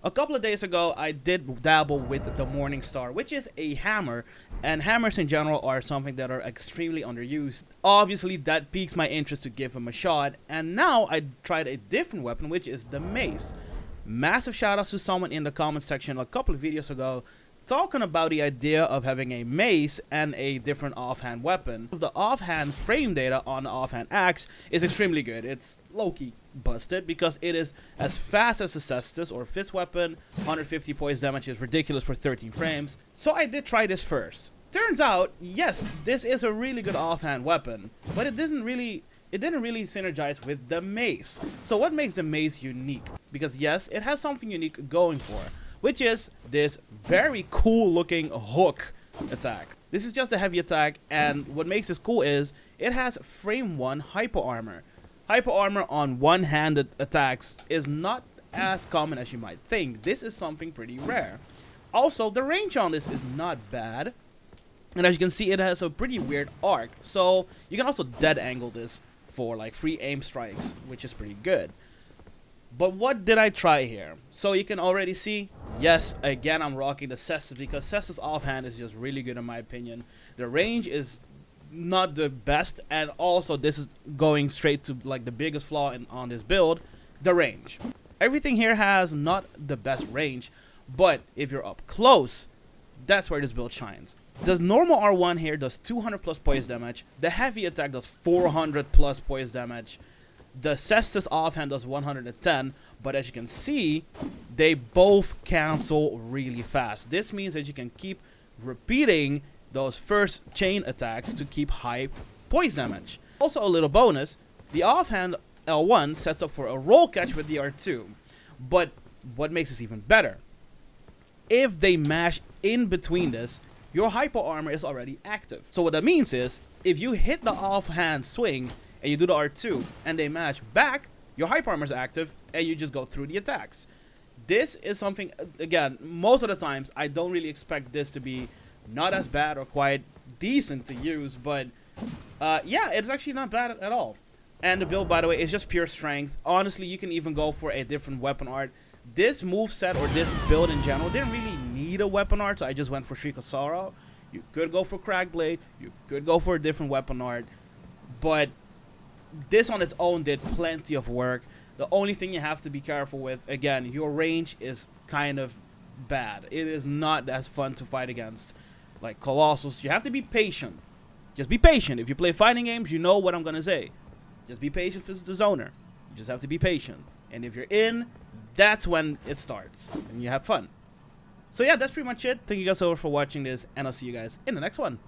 A couple of days ago, I did dabble with the Morning Star, which is a hammer, and hammers in general are something that are extremely underused. Obviously, that piques my interest to give them a shot, and now I tried a different weapon, which is the Mace. Massive shoutouts to someone in the comment section a couple of videos ago talking about the idea of having a mace and a different offhand weapon. The offhand frame data on the offhand axe is extremely good. It's low-key busted because it is as fast as a cestus or fist weapon. 150 poise damage is ridiculous for 13 frames. So I did try this first. Turns out, yes, this is a really good offhand weapon, but it didn't really synergize with the mace. So what makes the mace unique? Because yes, it has something unique going for it, which is this very cool looking hook attack. This is just a heavy attack, and what makes this cool is it has frame 1 hyper armor. Hyper armor on one-handed attacks is not as common as you might think. This is something pretty rare. Also, the range on this is not bad, and as you can see, it has a pretty weird arc, so you can also dead angle this for like free aim strikes, which is pretty good. But what did I try here? So you can already see, yes, again I'm rocking the cestus because cestus offhand is just really good in my opinion. The range is not the best, and also this is going straight to like the biggest flaw on this build, the range. Everything here has not the best range, but if you're up close, that's where this build shines. The normal R1 here does 200 plus poise damage. The heavy attack does 400 plus poise damage. The cestus offhand does 110, but as you can see, they both cancel really fast. This means that you can keep repeating those first chain attacks to keep high poise damage. Also a little bonus, the offhand L1 sets up for a roll catch with the R2, but what makes this even better? If they mash in between this, your hyper armor is already active. So what that means is, if you hit the offhand swing and you do the R2 and they mash back, your hyper armor is active and you just go through the attacks. This is something, again, most of the times I don't really expect this to be not as bad or quite decent to use, but yeah, it's actually not bad at all. And the build, by the way, is just pure strength. Honestly, you can even go for a different weapon art. This moveset or this build in general didn't really need a weapon art, so I just went for Shriek of Sorrow. You could go for Crackblade, you could go for a different weapon art, but this on its own did plenty of work. The only thing you have to be careful with, again, your range is kind of bad. It is not as fun to fight against like Colossals. You have to be patient. Just be patient. If you play fighting games, you know what I'm going to say. Just be patient with the zoner. You just have to be patient. And if you're in, that's when it starts. And you have fun. So yeah, that's pretty much it. Thank you guys so much for watching this. And I'll see you guys in the next one.